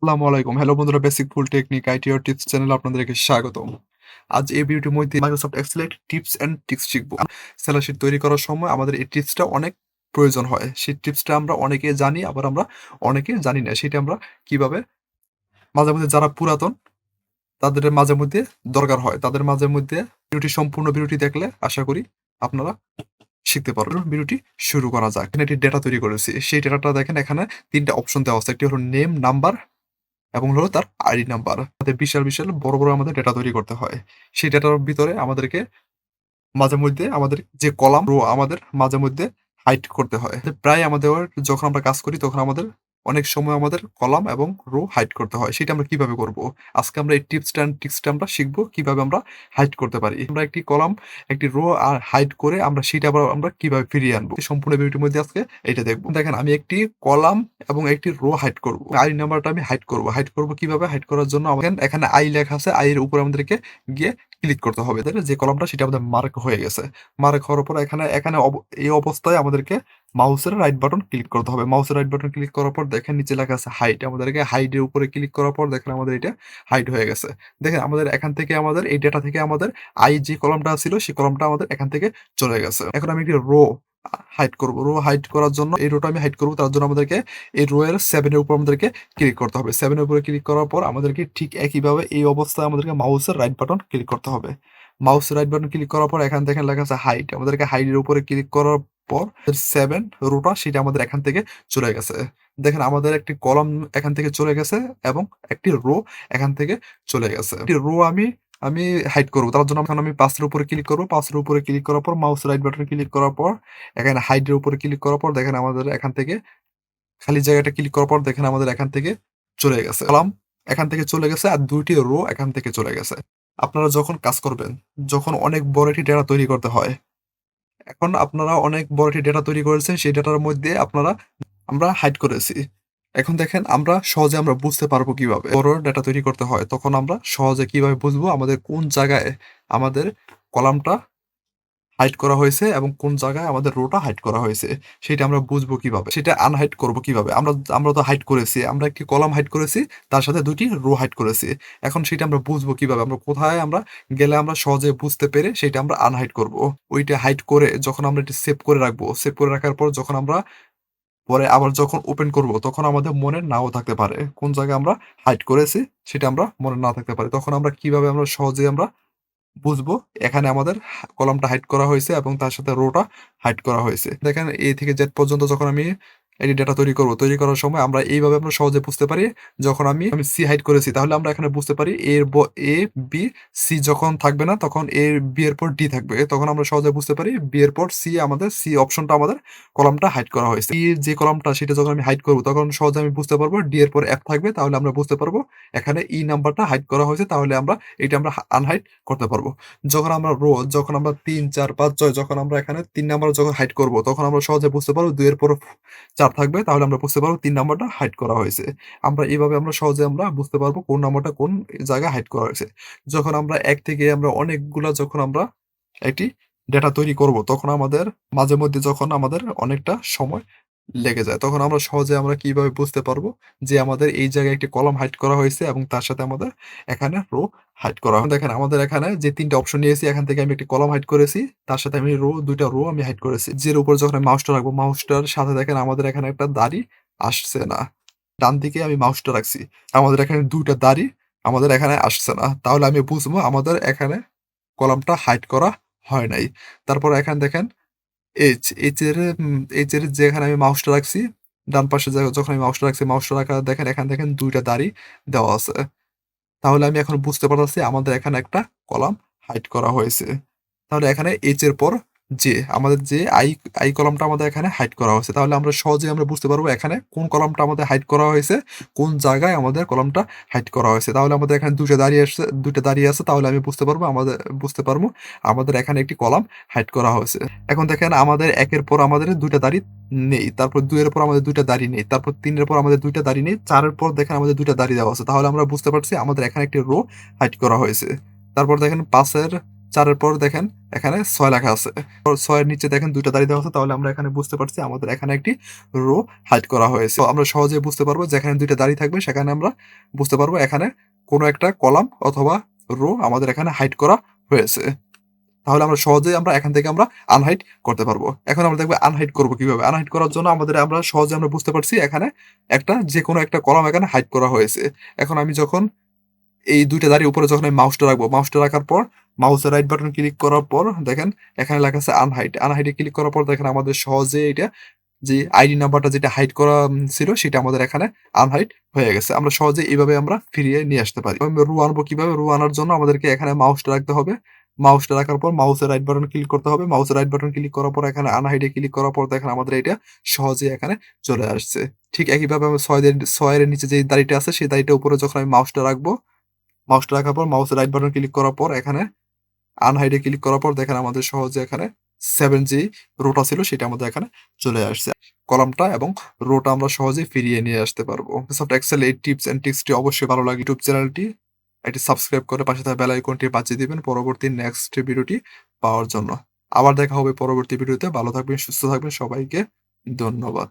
আসসালামু আলাইকুম। হ্যালো বন্ধুরা, বেসিক ফুল টেকনিক আইটি আর টিপস চ্যানেলে আপনাদেরকে স্বাগতম। আজ এই ভিডিওটির মধ্যে মাইক্রোসফট এক্সেল এর টিপস অ্যান্ড ট্রিক্স শিখব। সেলার শিট তৈরি করার সময় আমাদের এই টিপসটা অনেক প্রয়োজন হয়। সেই টিপসটা আমরা অনেকে জানি, আবার আমরা অনেকে জানি না। সেটা আমরা কিভাবে মাঝে মধ্যে যারা পুরাতন তাদের মাঝে মধ্যে দরকার হয়। তাদের মাঝে মধ্যে সম্পূর্ণ ভিডিওটি দেখলে আশা করি আপনারা শিখতে পারবেন। ভিডিওটি শুরু করা যাক। এখানে একটি ডেটা তৈরি করেছি। সেই ডেটাটা দেখেন, এখানে ৩ টা অপশন দেওয়া আছে। একটি হলো নেম, নাম্বার এবং হলো তার আইডি নাম্বার। আমাদের বিশাল বড় আমাদের ডেটা তৈরি করতে হয়। সেই ডেটার ভিতরে আমাদেরকে মাঝে মধ্যে আমাদের যে কলাম, রো আমাদের মাঝে মধ্যে হাইড করতে হয়। প্রায় আমাদের যখন আমরা কাজ করি তখন আমাদের অনেক সময় আমাদের কলাম এবং রো হাইড করতে হয়। সেটা আমরা কিভাবে করব? আজকে আমরা এই টিপসটা অ্যান্ড ট্রিক্সটা আমরা শিখব কিভাবে আমরা হাইড করতে পারি। আমরা একটি কলাম, একটি রো আর হাইড করে আমরা সেটা আবার আমরা কিভাবে ফিরিয়ে আনবো। সম্পূর্ণ ভিডিওটির মধ্যে আজকে এইটা দেখব। দেখেন, আমি একটি কলাম এবং একটি রো হাইড করব। আইডি নাম্বারটা আমি হাইড করব। হাইড করব কিভাবে? হাইড করার জন্য আমাদের এখানে আই লেখা আছে। আই এর উপরে আমাদেরকে গিয়ে ক্লিক করতে হবে। তাহলে যে কলামটা সেটা আমাদের মার্ক হয়ে গেছে। মার্ক হওয়ার পর এখানে এখানে এই অবস্থায় আমাদেরকে মাউসের রাইট বাটন ক্লিক করতে হবে। মাউসের রাইট বাটন ক্লিক করার পর দেখেন নিচে লেখা আছে হাইড। আমাদেরকে হাইড এর উপরে ক্লিক করার পর দেখেন আমাদের এটা হাইড হয়ে গেছে। দেখেন আমাদের এখান থেকে আমাদের এই ডেটা থেকে আমাদের আই যে কলামটা ছিল সেই কলামটা আমাদের এখান থেকে চলে গেছে। এখন আমি একটি রো হাইড করব। রো হাইড করার জন্য এই রোটা আমি হাইড করব। তার জন্য আমাদেরকে এই রো এর 7 এর উপর আমাদেরকে ক্লিক করতে হবে। 7 এর উপরে ক্লিক করার পর আমাদেরকে ঠিক একইভাবে এই অবস্থায় আমাদেরকে মাউসের রাইট বাটন ক্লিক করতে হবে। মাউসের রাইট বাটন ক্লিক করার পর এখানে দেখেন লেখা আছে হাইড। আমাদেরকে হাইড এর উপরে ক্লিক করার পর 7 রোটা সেটা আমাদের এখান থেকে চলে গেছে। দেখেন আমাদের একটি কলাম এখান থেকে চলে গেছে এবং একটি রো এখান থেকে চলে গেছে। একটি রো আমি আমি হাইড করব। তার জন্য এখন আমি ৫ এর উপরে ক্লিক করব। ৫ এর উপরে ক্লিক করার পর মাউস রাইট বাটন ক্লিক করার পর এখানে হাইড এর উপরে ক্লিক করার পর দেখেন আমাদের এখান থেকে খালি জায়গাটা ক্লিক করার পর দেখেন আমাদের এখান থেকে চলে গেছে। কলাম এখান থেকে চলে গেছে আর ২ টি রো এখান থেকে চলে গেছে। আপনারা যখন কাজ করবেন, যখন অনেক বড় একটি ডেটা তৈরি করতে হয়, এখন আপনারা অনেক বড় একটি ডেটা তৈরি করেছেন, সেই ডেটার মধ্যে আমরা হাইড করেছি। এখন দেখেন আমরা সহজে আমরা বুঝতে পারবো কিভাবে বড় ডেটা তৈরি করতে হয়। তখন আমরা সহজে কিভাবে বুঝবো আমাদের কোন জায়গায় আমাদের কলামটা হাইড করা হয়েছে এবং কোন জায়গায় আমাদের রোটা হাইড করা হয়েছে। সেটা আমরা বুঝবো কিভাবে? সেটা আনহাইড করব কিভাবে? আমরা তো হাইড করেছি। আমরা একটি কলাম হাইড করেছি, তার সাথে ২ টি রো হাইড করেছি। এখন সেটা আমরা বুঝবো কিভাবে? আমরা কোথায় আমরা গেলে আমরা সহজে বুঝতে পেরে সেটা আমরা আনহাইড করব। ওইটা হাইড করে যখন আমরা এটি সেভ করে রাখবো, সেভ করে রাখার পর যখন আমরা পরে আবার যখন ওপেন করব তখন আমাদের মনে নাও থাকতে পারে। কোন জায়গায় আমরা হাইড করেছি সেটা আমরা মনে না থাকতে পারে। তখন আমরা কিভাবে আমরা সহজেই আমরা বুঝবো এখানে আমাদের কলামটা হাইড করা হয়েছে এবং তার সাথে রোটা হাইড করা হয়েছে। দেখেন A থেকে Z পর্যন্ত যখন আমি এই ডেটা তৈরি করব, তৈরি করার সময় আমরা এইভাবে আমরা সহজে বুঝতে পারি। যখন আমি C হাইড করেছি তাহলে আমরা এখানে বুঝতে পারি A, B, C যখন থাকবে না তখন B এর পর D থাকবে। তখন আমরা সহজে বুঝতে পারি B এর পর C অপশনটা আমাদের কলামটা হাইড করা হয়েছে। E এর যে কলামটা সেটা যখন আমি হাইড করব তখন সহজে আমি বুঝতে পারবো D এর পর F থাকবে, তাহলে আমরা বুঝতে পারবো এখানে E নাম্বারটা হাইড করা হয়েছে, তাহলে আমরা এটা আমরা আনহাইড করতে পারবো। যখন আমরা ৩, ৪, ৫, ৬ যখন আমরা এখানে ৩ নাম্বার যখন হাইড করব তখন আমরা সহজে বুঝতে পারবো ২ এর পর ৪ থাকবে, তাহলে আমরা বুঝতে পারবো ৩ নাম্বারটা হাইড করা হয়েছে। আমরা এভাবে আমরা সহজে আমরা বুঝতে পারবো কোন নাম্বারটা কোন জায়গায় হাইড করা হয়েছে। যখন আমরা ১ থেকে আমরা অনেকগুলা যখন আমরা একটি ডেটা তৈরি করব তখন আমাদের মাঝে মধ্যে যখন আমাদের অনেকটা সময় লেগে যায়। তখন আমরা সহজে আমরা কিভাবে বুঝতে পারবো যে আমাদের এই জায়গায় একটি কলাম হাইড করা হয়েছে এবং তার সাথে আমাদের এখানে রো হাইড করা দেখেন আমাদের এখানে যে ৩ টা অপশন নিয়েছি এখান থেকে আমি একটি কলাম হাইড করেছি। তার সাথে আমি ২ টা রো আমি হাইড করেছি। যের উপর যখন আমি মাউসটা রাখবো, মাউসটার সাথে দেখেন আমাদের এখানে একটা দাড়ি আসছে না। ডান দিকে আমি মাউসটা রাখছি। আমাদের এখানে ২ টা দাড়ি আমাদের এখানে আসছে না। তাহলে আমি বুঝবো আমাদের এখানে কলামটা হাইড করা হয় নাই। তারপর এখানে দেখেন এইচ এর যেখানে আমি মাউসটা রাখছি, ডান পাশে যখন আমি মাউসটা রাখছি, মাউসটা রাখা দেখেন এখানে দেখেন ২ টা দাড়ি দেওয়া আছে। তাহলে আমি এখন বুঝতে পারতেছি আমাদের এখানে একটা কলাম হাইড করা হয়েছে। তাহলে এখানে এইচ এর পর আমাদের আই কলামটা আমাদের এখানে হাইড করা হয়েছে। তাহলে আমরা সহজেই আমরা বুঝতে পারবো এখানে কোন কলামটা আমাদের হাইড করা হয়েছে, কোন জায়গায় আমাদের কলামটা হাইড করা হয়েছে। তাহলে আমাদের এখানে ২ টা দাঁড়িয়ে আছে, তাহলে আমি বুঝতে পারবো আমাদের এখানে একটি কলাম হাইড করা হয়েছে। এখন দেখেন আমাদের ১ এর পর আমাদের ২ টা দাড়ি নেই। তারপর ২ এর পর আমাদের ২ টা দাড়ি নেই। তারপর ৩ এর পর আমাদের ২ টা দাড়ি নেই। ৪ এর পর দেখেন আমাদের ২ টা দাড়ি দেওয়া আছে। তাহলে আমরা বুঝতে পারছি আমাদের এখানে একটি রো হাইড করা হয়েছে। তারপর দেখেন 4 এর পর দেখেন এখানে 6 লেখা আছে। 6 এর নিচে দেখেন 2 টা দাড়ি দেওয়া আছে। তাহলে আমরা এখানে বুঝতে পারছি আমাদের এখানে একটি রো হাইড করা হয়েছে। তো আমরা সহজেই বুঝতে পারবো যেখানে 2 টা দাড়ি থাকবে সেখানে আমরা বুঝতে পারবো এখানে কোনো একটা কলাম অথবা রো আমাদের এখানে হাইড করা হয়েছে। তাহলে আমরা সহজেই এখান থেকে আনহাইড করতে পারবো। এখন আমরা দেখব আনহাইড করব কিভাবে? আনহাইড করার জন্য আমরা সহজে বুঝতে পারছি এখানে যেকোনো একটা কলাম এখানে হাইড করা হয়েছে। এখন আমি যখন এই ২ টা দাড়ির উপরে যখন আমি মাউসটা রাখবো, মাউসটা রাখার পর মাউসের রাইট বাটন ক্লিক করার পর দেখেন এখানে লেখা আছে আনহাইড। আনহাইড এ ক্লিক করার পর দেখেন আমাদের সহজে এটা যে আইডি নাম্বারটা যেটা হাইড করা ছিল সেটা আমাদের এখানে আনহাইড হয়ে গেছে। আমরা সহজে এভাবে ফিরিয়ে নিয়ে আসতে পারি। রো আনবো কিভাবে? রো আনার জন্য আমাদেরকে এখানে মাউসটা রাখতে হবে। মাউসটা রাখার পর মাউসের রাইট বাটন ক্লিক করতে হবে। মাউসের রাইট বাটন ক্লিক করার পর এখানে আনহাইড এ ক্লিক করার পর দেখেন আমাদের এটা সহজেই এখানে চলে আসছে। ঠিক একইভাবে আমি ৬ এর নিচে যে দাড়িটা আছে সেই দাড়িটার উপরে যখন আমি মাউসটা রাখবো, মাউসটা রাখার পর মাউসের রাইট বাটন ক্লিক করার পর এখানে আনহাইড এ ক্লিক করার পর দেখেন আমাদের সহজে এখানে 7 যেই রোটা ছিল সেটা আমাদের এখানে চলে আসছে। কলামটা এবং রোটা আমরা সহজেই ফিরিয়ে নিয়ে আসতে পারবো। Microsoft Excel এই টিপস অ্যান্ড ট্রিক্সটি অবশ্যই ভালো লাগে ইউটিউব চ্যানেলটি এটি সাবস্ক্রাইব করে পাশে থাকা বেল আইকনটি বাজিয়ে দিবেন পরবর্তী নেক্সট ভিডিওটি পাওয়ার জন্য। আবার দেখা হবে পরবর্তী ভিডিওতে। ভালো থাকবেন, সুস্থ থাকবেন। সবাইকে ধন্যবাদ।